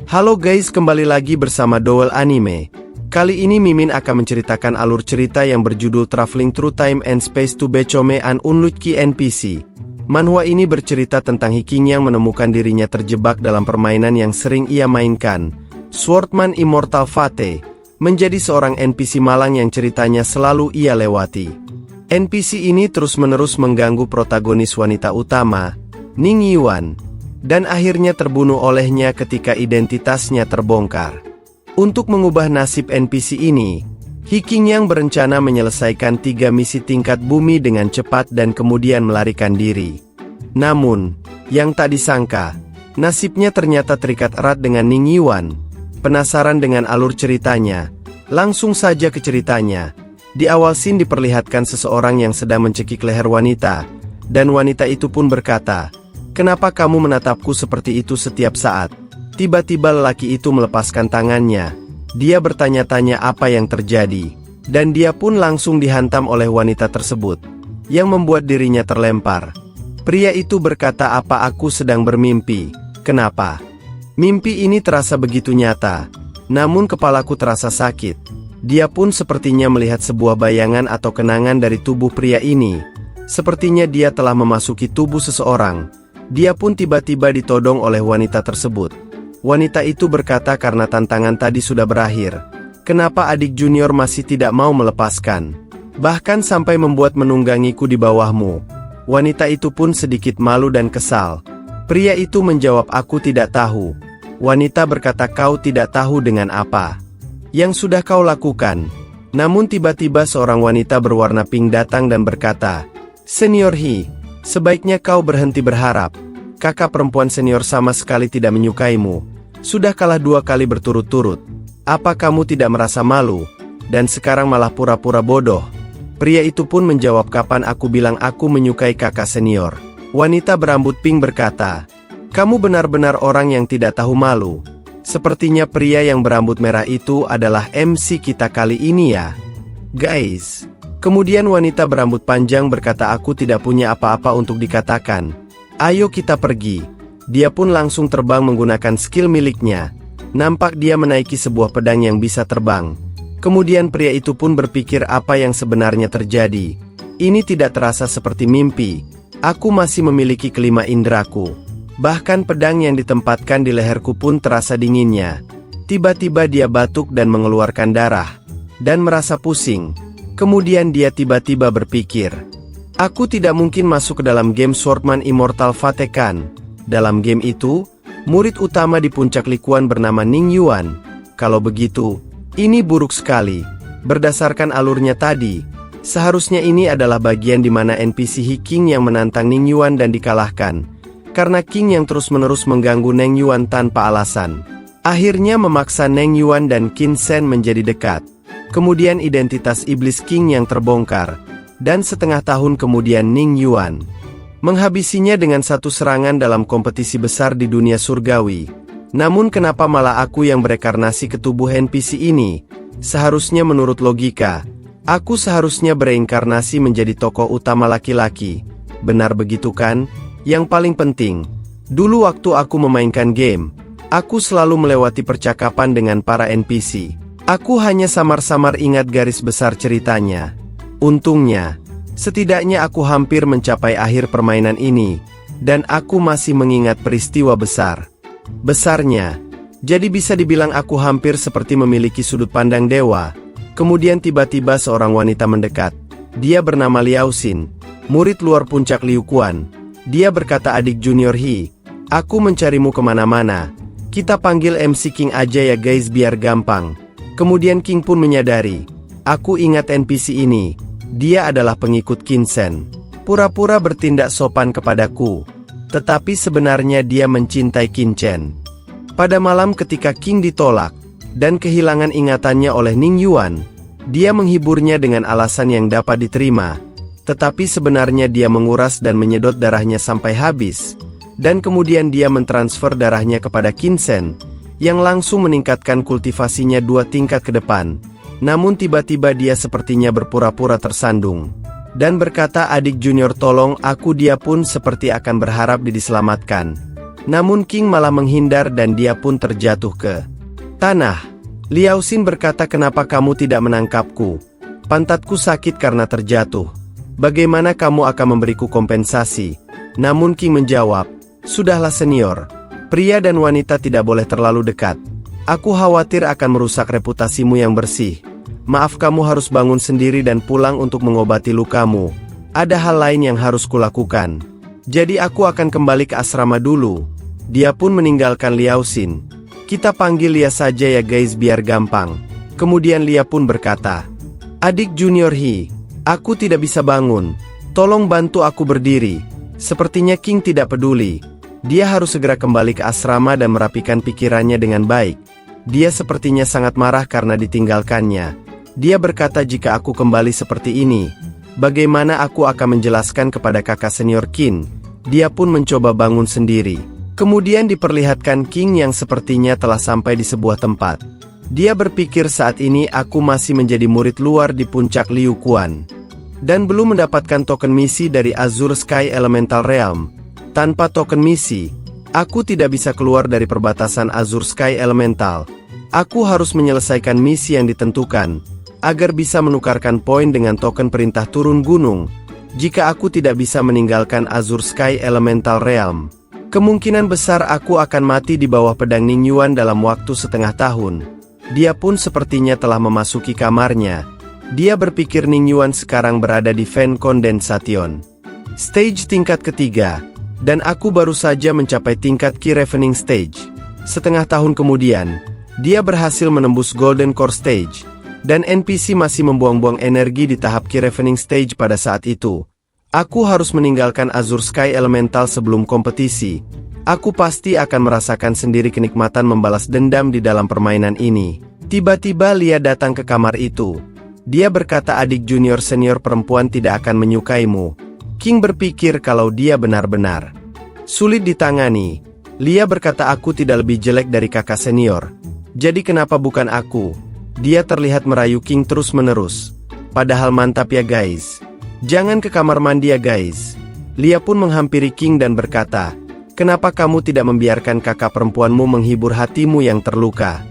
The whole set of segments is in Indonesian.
Halo guys, kembali lagi bersama Dowell Anime. Kali ini Mimin akan menceritakan alur cerita yang berjudul Traveling Through Time and Space to Become an Unlucky NPC. Manhwa ini bercerita tentang Hiking yang menemukan dirinya terjebak dalam permainan yang sering ia mainkan, Swordman Immortal Fate, menjadi seorang NPC malang yang ceritanya selalu ia lewati. NPC ini terus-menerus mengganggu protagonis wanita utama, Ning Yuan, dan akhirnya terbunuh olehnya ketika identitasnya terbongkar. Untuk mengubah nasib NPC ini, Hiking yang berencana menyelesaikan 3 misi tingkat bumi dengan cepat dan kemudian melarikan diri. Namun, yang tak disangka, nasibnya ternyata terikat erat dengan Ning Yuan. Penasaran dengan alur ceritanya? Langsung saja ke ceritanya. Di awal scene diperlihatkan seseorang yang sedang mencekik leher wanita, dan wanita itu pun berkata, "Kenapa kamu menatapku seperti itu setiap saat?" Tiba-tiba lelaki itu melepaskan tangannya. Dia bertanya-tanya apa yang terjadi, dan dia pun langsung dihantam oleh wanita tersebut, yang membuat dirinya terlempar. Pria itu berkata, "Apa aku sedang bermimpi? Kenapa?" Mimpi ini terasa begitu nyata, namun kepalaku terasa sakit. Dia pun sepertinya melihat sebuah bayangan atau kenangan dari tubuh pria ini. Sepertinya dia telah memasuki tubuh seseorang. Dia pun tiba-tiba ditodong oleh wanita tersebut. Wanita itu berkata, "Karena tantangan tadi sudah berakhir, kenapa adik junior masih tidak mau melepaskan? Bahkan sampai membuat menunggangiku di bawahmu." Wanita itu pun sedikit malu dan kesal. Pria itu menjawab, "Aku tidak tahu." Wanita berkata, "Kau tidak tahu dengan apa yang sudah kau lakukan?" Namun tiba-tiba seorang wanita berwarna pink datang dan berkata, "Senior He, sebaiknya kau berhenti berharap. Kakak perempuan senior sama sekali tidak menyukaimu. Sudah kalah 2 kali berturut-turut. Apa kamu tidak merasa malu? Dan sekarang malah pura-pura bodoh?" Pria itu pun menjawab, "Kapan aku bilang aku menyukai kakak senior?" Wanita berambut pink berkata, "Kamu benar-benar orang yang tidak tahu malu." Sepertinya pria yang berambut merah itu adalah MC kita kali ini ya, guys. Kemudian wanita berambut panjang berkata, "Aku tidak punya apa-apa untuk dikatakan. Ayo kita pergi." Dia pun langsung terbang menggunakan skill miliknya. Nampak dia menaiki sebuah pedang yang bisa terbang. Kemudian pria itu pun berpikir, apa yang sebenarnya terjadi. Ini tidak terasa seperti mimpi. Aku masih memiliki kelima indraku. Bahkan pedang yang ditempatkan di leherku pun terasa dinginnya. Tiba-tiba dia batuk dan mengeluarkan darah, dan merasa pusing. Kemudian dia tiba-tiba berpikir, "Aku tidak mungkin masuk ke dalam game Swordman Immortal Fate kan? Dalam game itu, murid utama di puncak Likuan bernama Ning Yuan. Kalau begitu, ini buruk sekali. Berdasarkan alurnya tadi, seharusnya ini adalah bagian di mana NPC Hiking yang menantang Ning Yuan dan dikalahkan. Karena King yang terus-menerus mengganggu Ning Yuan tanpa alasan. Akhirnya memaksa Ning Yuan dan Qin Shen menjadi dekat. Kemudian identitas iblis King yang terbongkar. Dan setengah tahun kemudian Ning Yuan menghabisinya dengan satu serangan dalam kompetisi besar di dunia surgawi. Namun kenapa malah aku yang berekarnasi ke tubuh NPC ini? Seharusnya menurut logika, aku seharusnya bereinkarnasi menjadi tokoh utama laki-laki. Benar begitu kan? Yang paling penting, dulu waktu aku memainkan game, aku selalu melewati percakapan dengan para NPC. Aku hanya samar-samar ingat garis besar ceritanya. Untungnya, setidaknya aku hampir mencapai akhir permainan ini, dan aku masih mengingat peristiwa besarnya. Jadi bisa dibilang aku hampir seperti memiliki sudut pandang dewa. Kemudian tiba-tiba seorang wanita mendekat. Dia bernama Liao Xin, murid luar puncak Liuquan. Dia berkata, "Adik junior He, aku mencarimu kemana-mana. Kita panggil MC King aja ya guys biar gampang." Kemudian King pun menyadari, "Aku ingat NPC ini. Dia adalah pengikut Qin Shen. Pura-pura bertindak sopan kepadaku. Tetapi sebenarnya dia mencintai Qin Shen." Pada malam ketika King ditolak, dan kehilangan ingatannya oleh Ning Yuan, dia menghiburnya dengan alasan yang dapat diterima. Tetapi sebenarnya dia menguras dan menyedot darahnya sampai habis. Dan kemudian dia mentransfer darahnya kepada Qin Shen, yang langsung meningkatkan kultivasinya 2 tingkat ke depan. Namun tiba-tiba dia sepertinya berpura-pura tersandung. Dan berkata, "Adik junior tolong aku." Dia pun seperti akan berharap diselamatkan. Namun King malah menghindar dan dia pun terjatuh ke tanah. Liao Xin berkata, kenapa kamu tidak menangkapku? Pantatku sakit karena terjatuh. Bagaimana kamu akan memberiku kompensasi? Namun King menjawab, sudahlah senior. Pria dan wanita tidak boleh terlalu dekat. Aku khawatir akan merusak reputasimu yang bersih. Maaf, kamu harus bangun sendiri dan pulang untuk mengobati lukamu. Ada hal lain yang harus kulakukan. Jadi aku akan kembali ke asrama dulu. Dia pun meninggalkan Liao Xin. Kita panggil Lia saja ya guys biar gampang. Kemudian Lia pun berkata, adik junior He, aku tidak bisa bangun. Tolong bantu aku berdiri. Sepertinya King tidak peduli. Dia harus segera kembali ke asrama dan merapikan pikirannya dengan baik. Dia sepertinya sangat marah karena ditinggalkannya. Dia berkata, jika aku kembali seperti ini, bagaimana aku akan menjelaskan kepada kakak senior King? Dia pun mencoba bangun sendiri. Kemudian diperlihatkan King yang sepertinya telah sampai di sebuah tempat. Dia berpikir, saat ini aku masih menjadi murid luar di puncak Liu Quan. Dan belum mendapatkan token misi dari Azure Sky Elemental Realm. Tanpa token misi, aku tidak bisa keluar dari perbatasan Azure Sky Elemental. Aku harus menyelesaikan misi yang ditentukan, agar bisa menukarkan poin dengan token perintah turun gunung. Jika aku tidak bisa meninggalkan Azure Sky Elemental Realm, kemungkinan besar aku akan mati di bawah pedang Ning Yuan dalam waktu setengah tahun. Dia pun sepertinya telah memasuki kamarnya. Dia berpikir Ning Yuan sekarang berada di Fan Condensation Stage tingkat ketiga, dan aku baru saja mencapai tingkat Key Ravening Stage. Setengah tahun kemudian, dia berhasil menembus Golden Core Stage, dan NPC masih membuang-buang energi di tahap Key Ravening Stage pada saat itu. Aku harus meninggalkan Azure Sky Elemental sebelum kompetisi. Aku pasti akan merasakan sendiri kenikmatan membalas dendam di dalam permainan ini. Tiba-tiba Lia datang ke kamar itu. Dia berkata, adik junior senior perempuan tidak akan menyukaimu. King berpikir kalau dia benar-benar sulit ditangani. Lia berkata, aku tidak lebih jelek dari kakak senior. Jadi kenapa bukan aku? Dia terlihat merayu King terus-menerus. Padahal mantap ya guys. Jangan ke kamar mandi ya guys. Lia pun menghampiri King dan berkata, kenapa kamu tidak membiarkan kakak perempuanmu menghibur hatimu yang terluka?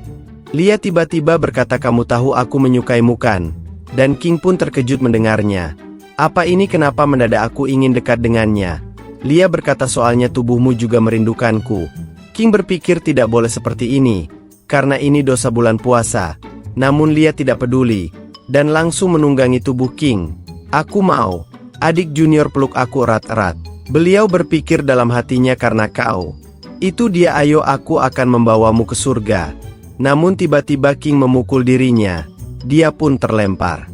Lia tiba-tiba berkata, kamu tahu aku menyukaimu kan? Dan King pun terkejut mendengarnya. Apa ini, kenapa mendadak aku ingin dekat dengannya? Lia berkata, soalnya tubuhmu juga merindukanku. King berpikir tidak boleh seperti ini, karena ini dosa bulan puasa. Namun Lia tidak peduli, dan langsung menunggangi tubuh King. Aku mau, adik junior peluk aku erat-erat. Beliau berpikir dalam hatinya, karena kau itu dia, ayo aku akan membawamu ke surga. Namun tiba-tiba King memukul dirinya. Dia pun terlempar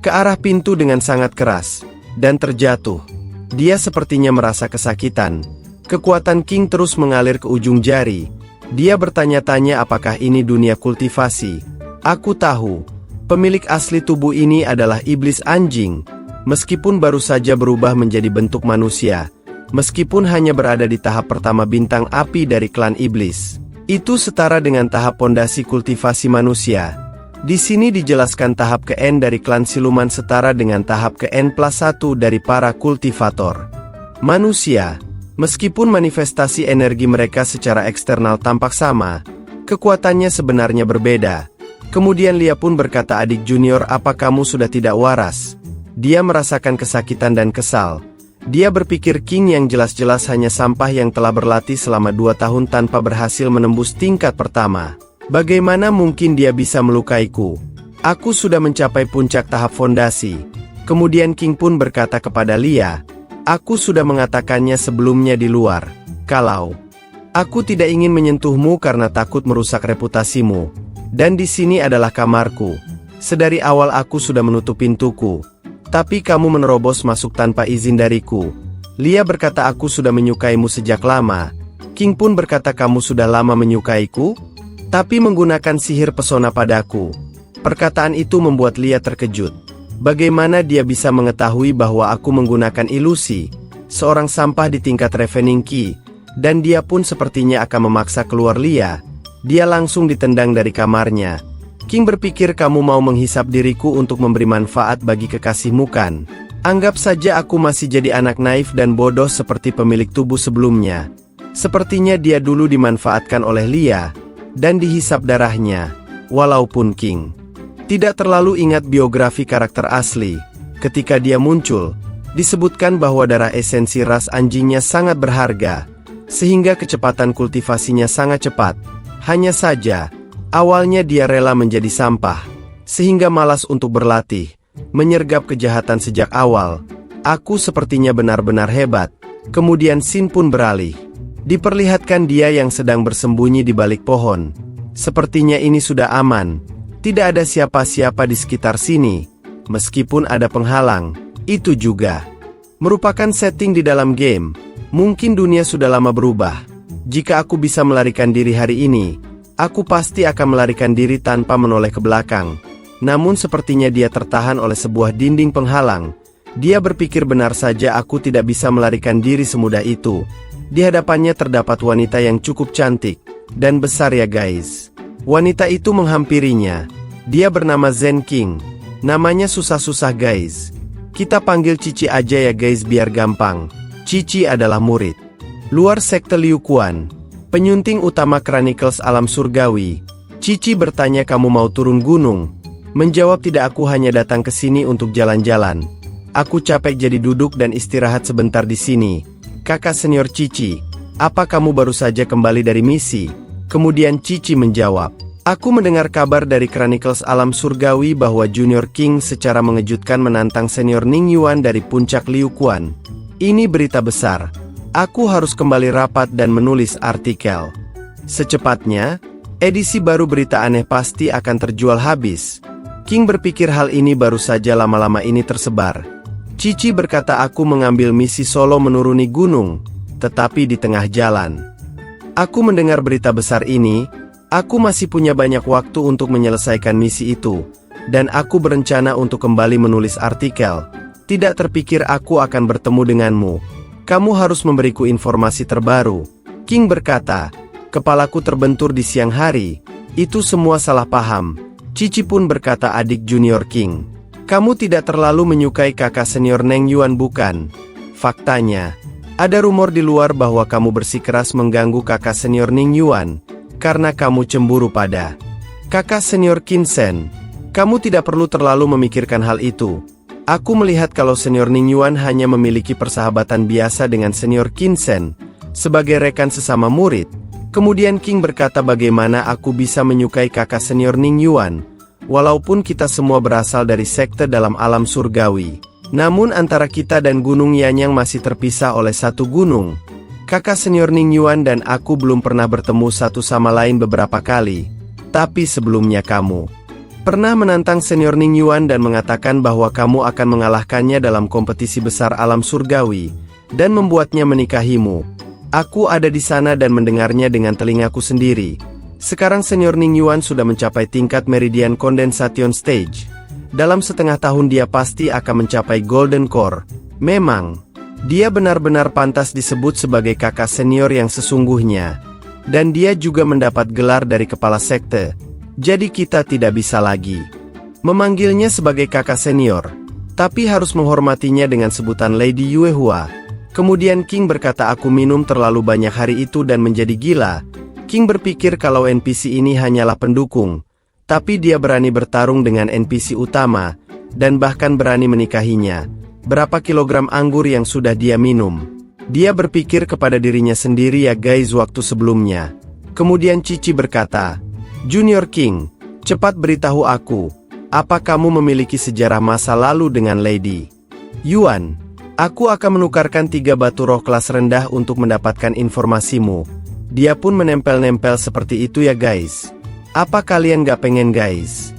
ke arah pintu dengan sangat keras, dan terjatuh. Dia sepertinya merasa kesakitan. Kekuatan King terus mengalir ke ujung jari. Dia bertanya-tanya, apakah ini dunia kultivasi? Aku tahu, pemilik asli tubuh ini adalah iblis anjing. Meskipun baru saja berubah menjadi bentuk manusia, meskipun hanya berada di tahap pertama bintang api dari klan iblis, itu setara dengan tahap pondasi kultivasi manusia. Di sini dijelaskan tahap ke N dari klan siluman setara dengan tahap ke N+1 dari para kultivator manusia. Meskipun manifestasi energi mereka secara eksternal tampak sama, kekuatannya sebenarnya berbeda. Kemudian Lia pun berkata, adik junior, apa kamu sudah tidak waras? Dia merasakan kesakitan dan kesal. Dia berpikir King yang jelas-jelas hanya sampah yang telah berlatih selama 2 tahun tanpa berhasil menembus tingkat pertama. Bagaimana mungkin dia bisa melukaiku? Aku sudah mencapai puncak tahap fondasi. Kemudian King pun berkata kepada Lia, aku sudah mengatakannya sebelumnya di luar. Kalau aku tidak ingin menyentuhmu karena takut merusak reputasimu. Dan di sini adalah kamarku. Sedari awal aku sudah menutup pintuku. Tapi kamu menerobos masuk tanpa izin dariku. Lia berkata, aku sudah menyukaimu sejak lama. King pun berkata, kamu sudah lama menyukaiku? Tapi menggunakan sihir pesona padaku. Perkataan itu membuat Lia terkejut. Bagaimana dia bisa mengetahui bahwa aku menggunakan ilusi? Seorang sampah di tingkat Ravening Key. Dan dia pun sepertinya akan memaksa keluar Lia. Dia langsung ditendang dari kamarnya. King berpikir, kamu mau menghisap diriku untuk memberi manfaat bagi kekasihmu kan? Anggap saja aku masih jadi anak naif dan bodoh seperti pemilik tubuh sebelumnya. Sepertinya dia dulu dimanfaatkan oleh Lia, dan dihisap darahnya, walaupun King tidak terlalu ingat biografi karakter asli. Ketika dia muncul, disebutkan bahwa darah esensi ras anjingnya sangat berharga, sehingga kecepatan kultivasinya sangat cepat. Hanya saja, awalnya dia rela menjadi sampah, sehingga malas untuk berlatih, menyergap kejahatan sejak awal. Aku sepertinya benar-benar hebat. Kemudian Sin pun beralih. Diperlihatkan dia yang sedang bersembunyi di balik pohon. Sepertinya ini sudah aman. Tidak ada siapa-siapa di sekitar sini. Meskipun ada penghalang, itu juga merupakan setting di dalam game. Mungkin dunia sudah lama berubah. Jika aku bisa melarikan diri hari ini, aku pasti akan melarikan diri tanpa menoleh ke belakang. Namun sepertinya dia tertahan oleh sebuah dinding penghalang. Dia berpikir benar saja aku tidak bisa melarikan diri semudah itu. Di hadapannya terdapat wanita yang cukup cantik dan besar ya guys. Wanita itu menghampirinya. Dia bernama Zen King. Namanya susah-susah guys. Kita panggil Cici aja ya guys biar gampang. Cici adalah murid luar sekte Liu Quan, penyunting utama Chronicles Alam Surgawi. Cici bertanya kamu mau turun gunung? Menjawab tidak, aku hanya datang ke sini untuk jalan-jalan. Aku capek jadi duduk dan istirahat sebentar di sini. Kakak senior Cici, apa kamu baru saja kembali dari misi? Kemudian Cici menjawab, aku mendengar kabar dari Chronicles Alam Surgawi bahwa Junior King secara mengejutkan menantang senior Ning Yuan dari puncak Liu Quan. Ini berita besar. Aku harus kembali rapat dan menulis artikel secepatnya. Edisi baru berita aneh pasti akan terjual habis. King berpikir hal ini baru saja lama-lama ini tersebar. Cici berkata aku mengambil misi solo menuruni gunung, tetapi di tengah jalan aku mendengar berita besar ini. Aku masih punya banyak waktu untuk menyelesaikan misi itu, dan aku berencana untuk kembali menulis artikel. Tidak terpikir aku akan bertemu denganmu. Kamu harus memberiku informasi terbaru. King berkata, kepalaku terbentur di siang hari. Itu semua salah paham. Cici pun berkata, adik junior King, kamu tidak terlalu menyukai kakak senior Neng Yuan bukan? Faktanya, ada rumor di luar bahwa kamu bersikeras mengganggu kakak senior Ning Yuan, karena kamu cemburu pada kakak senior Qin Shen. Kamu tidak perlu terlalu memikirkan hal itu. Aku melihat kalau senior Ning Yuan hanya memiliki persahabatan biasa dengan senior Qin Shen, sebagai rekan sesama murid. Kemudian King berkata bagaimana aku bisa menyukai kakak senior Ning Yuan, walaupun kita semua berasal dari sekte dalam alam surgawi. Namun antara kita dan Gunung Yanyang masih terpisah oleh satu gunung. Kakak senior Ning Yuan dan aku belum pernah bertemu satu sama lain beberapa kali. Tapi sebelumnya kamu pernah menantang senior Ning Yuan dan mengatakan bahwa kamu akan mengalahkannya dalam kompetisi besar alam surgawi, dan membuatnya menikahimu. Aku ada di sana dan mendengarnya dengan telingaku sendiri. Sekarang senior Ning Yuan sudah mencapai tingkat Meridian Condensation Stage. Dalam setengah tahun dia pasti akan mencapai Golden Core. Memang, dia benar-benar pantas disebut sebagai kakak senior yang sesungguhnya. Dan dia juga mendapat gelar dari kepala sekte. Jadi kita tidak bisa lagi memanggilnya sebagai kakak senior, tapi harus menghormatinya dengan sebutan Lady Yuehua. Kemudian King berkata aku minum terlalu banyak hari itu dan menjadi gila. King berpikir kalau NPC ini hanyalah pendukung, tapi dia berani bertarung dengan NPC utama, dan bahkan berani menikahinya. Berapa kilogram anggur yang sudah dia minum? Dia berpikir kepada dirinya sendiri ya guys waktu sebelumnya. Kemudian Cici berkata, Junior King, cepat beritahu aku, apa kamu memiliki sejarah masa lalu dengan Lady Yuan? Aku akan menukarkan 3 batu roh kelas rendah untuk mendapatkan informasimu. Dia pun menempel-nempel seperti itu ya guys. Apa kalian gak pengen guys?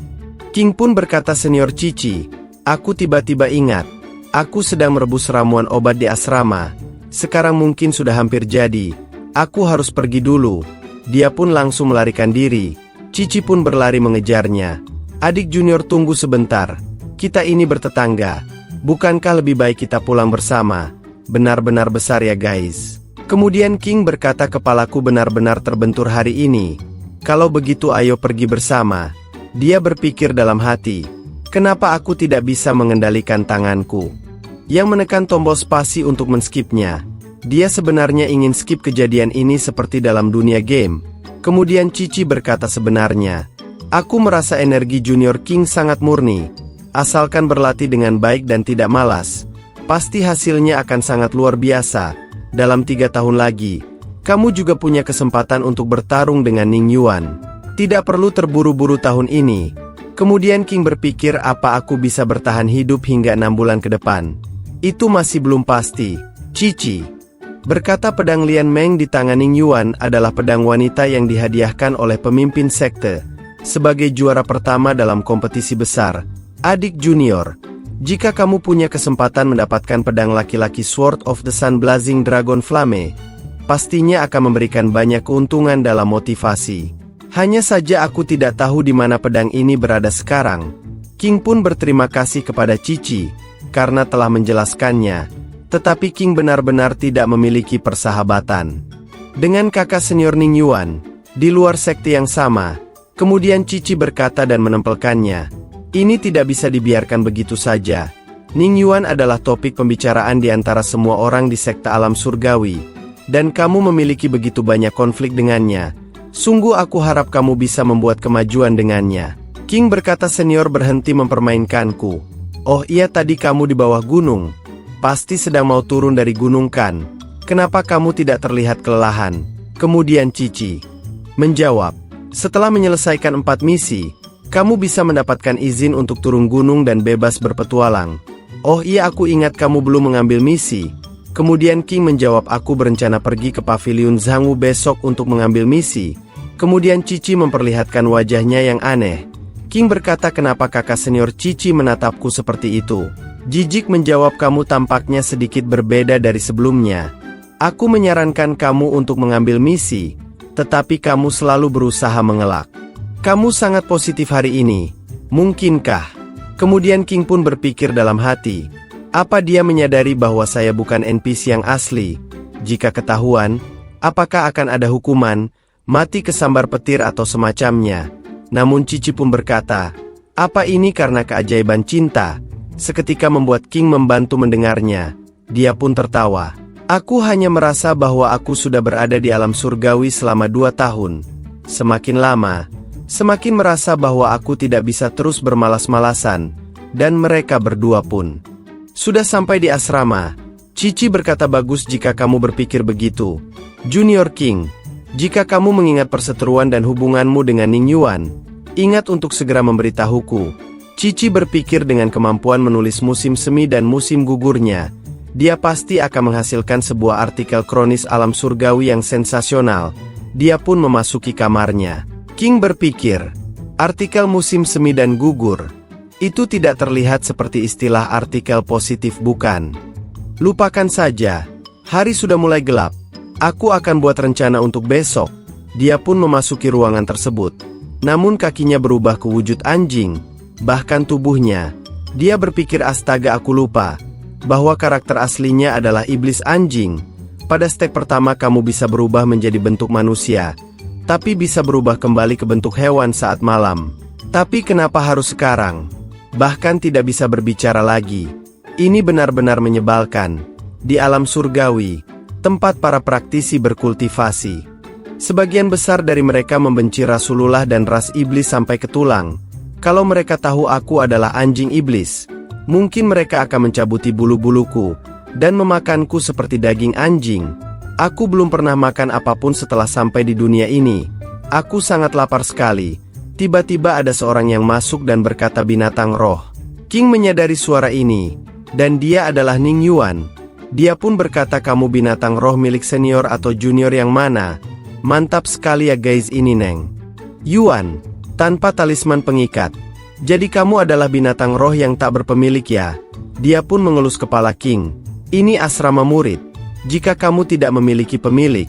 King pun berkata senior Cici, aku tiba-tiba ingat, aku sedang merebus ramuan obat di asrama. Sekarang mungkin sudah hampir jadi. Aku harus pergi dulu. Dia pun langsung melarikan diri. Cici pun berlari mengejarnya. Adik junior tunggu sebentar. Kita ini bertetangga. Bukankah lebih baik kita pulang bersama? Benar-benar besar ya guys. Kemudian King berkata kepalaku benar-benar terbentur hari ini. Kalau begitu ayo pergi bersama. Dia berpikir dalam hati. Kenapa aku tidak bisa mengendalikan tanganku? Yang menekan tombol spasi untuk men-skipnya. Dia sebenarnya ingin skip kejadian ini seperti dalam dunia game. Kemudian Cici berkata sebenarnya, aku merasa energi Junior King sangat murni. Asalkan berlatih dengan baik dan tidak malas, pasti hasilnya akan sangat luar biasa. Dalam 3 tahun lagi, kamu juga punya kesempatan untuk bertarung dengan Ning Yuan. Tidak perlu terburu-buru tahun ini. Kemudian King berpikir apa aku bisa bertahan hidup hingga 6 bulan ke depan. Itu masih belum pasti, Cici. Berkata pedang Lian Meng di tangan Ning Yuan adalah pedang wanita yang dihadiahkan oleh pemimpin sekte sebagai juara pertama dalam kompetisi besar. Adik junior, jika kamu punya kesempatan mendapatkan pedang laki-laki Sword of the Sun Blazing Dragon Flame, pastinya akan memberikan banyak keuntungan dalam motivasi. Hanya saja aku tidak tahu di mana pedang ini berada sekarang. King pun berterima kasih kepada Cici karena telah menjelaskannya, tetapi King benar-benar tidak memiliki persahabatan dengan kakak senior Ning Yuan di luar sekte yang sama. Kemudian Cici berkata dan menempelkannya, ini tidak bisa dibiarkan begitu saja. Ning Yuan adalah topik pembicaraan di antara semua orang di sekte alam surgawi, dan kamu memiliki begitu banyak konflik dengannya. Sungguh aku harap kamu bisa membuat kemajuan dengannya. King berkata senior berhenti mempermainkanku. Oh iya, tadi kamu di bawah gunung. Pasti sedang mau turun dari gunung kan? Kenapa kamu tidak terlihat kelelahan? Kemudian Cici menjawab, setelah menyelesaikan 4 misi, kamu bisa mendapatkan izin untuk turun gunung dan bebas berpetualang. Oh iya, aku ingat kamu belum mengambil misi. Kemudian King menjawab, aku berencana pergi ke pavilion Zhangwu besok untuk mengambil misi. Kemudian Cici memperlihatkan wajahnya yang aneh. King berkata, kenapa kakak senior Cici menatapku seperti itu? Jijik menjawab, kamu tampaknya sedikit berbeda dari sebelumnya. Aku menyarankan kamu untuk mengambil misi, tetapi kamu selalu berusaha mengelak. Kamu sangat positif hari ini. Mungkinkah? Kemudian King pun berpikir dalam hati, apa dia menyadari bahwa saya bukan NPC yang asli? Jika ketahuan, apakah akan ada hukuman, mati kesambar petir atau semacamnya? Namun Cici pun berkata, apa ini karena keajaiban cinta? Seketika membuat King membantu mendengarnya. Dia pun tertawa. Aku hanya merasa bahwa aku sudah berada di alam surgawi selama 2 tahun. Semakin lama, semakin merasa bahwa aku tidak bisa terus bermalas-malasan, dan mereka berdua pun sudah sampai di asrama. Cici berkata, bagus jika kamu berpikir begitu, Junior King. Jika kamu mengingat perseteruan dan hubunganmu dengan Ning Yuan, ingat untuk segera memberitahuku. Cici berpikir dengan kemampuan menulis musim semi dan musim gugurnya, dia pasti akan menghasilkan sebuah artikel kronis alam surgawi yang sensasional. Dia pun memasuki kamarnya. King berpikir, artikel musim semi dan gugur, itu tidak terlihat seperti istilah artikel positif bukan? Lupakan saja, hari sudah mulai gelap. Aku akan buat rencana untuk besok. Dia pun memasuki ruangan tersebut. Namun kakinya berubah ke wujud anjing, bahkan tubuhnya. Dia berpikir, astaga, aku lupa bahwa karakter aslinya adalah iblis anjing. Pada step pertama kamu bisa berubah menjadi bentuk manusia, tapi bisa berubah kembali ke bentuk hewan saat malam. Tapi kenapa harus sekarang? Bahkan tidak bisa berbicara lagi. Ini benar-benar menyebalkan. Di alam surgawi, tempat para praktisi berkultivasi, sebagian besar dari mereka membenci Rasulullah dan ras iblis sampai ke tulang. Kalau mereka tahu aku adalah anjing iblis, mungkin mereka akan mencabuti bulu-buluku dan memakanku seperti daging anjing. Aku belum pernah makan apapun setelah sampai di dunia ini. Aku sangat lapar sekali. Tiba-tiba ada seorang yang masuk dan berkata, binatang roh. King menyadari suara ini, dan dia adalah Ning Yuan. Dia pun berkata, kamu binatang roh milik senior atau junior yang mana? Mantap sekali ya guys ini Neng Yuan, tanpa talisman pengikat. Jadi kamu adalah binatang roh yang tak berpemilik ya? Dia pun mengelus kepala King. Ini asrama murid. Jika kamu tidak memiliki pemilik,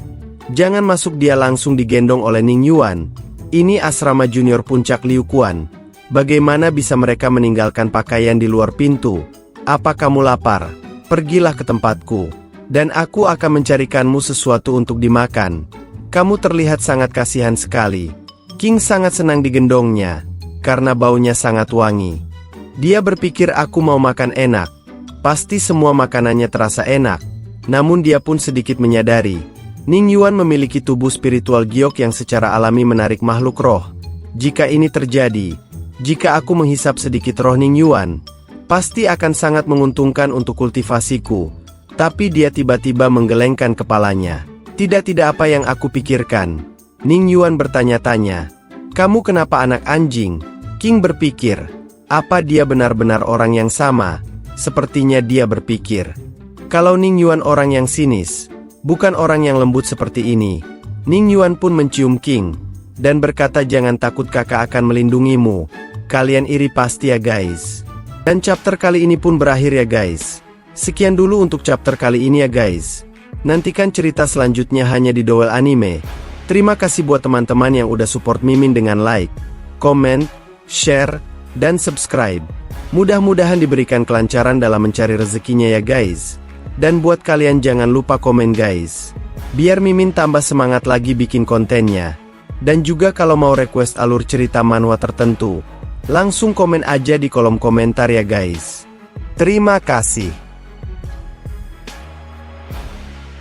jangan masuk. Dia langsung digendong oleh Ning Yuan. Ini asrama junior puncak Liu Quan. Bagaimana bisa mereka meninggalkan pakaian di luar pintu? Apa kamu lapar? Pergilah ke tempatku, dan aku akan mencarikanmu sesuatu untuk dimakan. Kamu terlihat sangat kasihan sekali. King sangat senang digendongnya, karena baunya sangat wangi. Dia berpikir, aku mau makan enak. Pasti semua makanannya terasa enak. Namun dia pun sedikit menyadari, Ning Yuan memiliki tubuh spiritual giok yang secara alami menarik makhluk roh. Jika ini terjadi, jika aku menghisap sedikit roh Ning Yuan, pasti akan sangat menguntungkan untuk kultivasiku. Tapi dia tiba-tiba menggelengkan kepalanya. Tidak apa yang aku pikirkan. Ning Yuan bertanya-tanya, kamu kenapa anak anjing? King berpikir, apa dia benar-benar orang yang sama? Sepertinya dia berpikir, kalau Ning Yuan orang yang sinis, bukan orang yang lembut seperti ini. Ning Yuan pun mencium King, dan berkata jangan takut kakak akan melindungimu. Kalian iri pasti ya guys. Dan chapter kali ini pun berakhir ya guys. Sekian dulu untuk chapter kali ini ya guys. Nantikan cerita selanjutnya hanya di Dowell Anime. Terima kasih buat teman-teman yang udah support Mimin dengan like, comment, share, dan subscribe. Mudah-mudahan diberikan kelancaran dalam mencari rezekinya ya guys. Dan buat kalian jangan lupa komen guys. Biar Mimin tambah semangat lagi bikin kontennya. Dan juga kalau mau request alur cerita manhwa tertentu, langsung komen aja di kolom komentar ya guys. Terima kasih.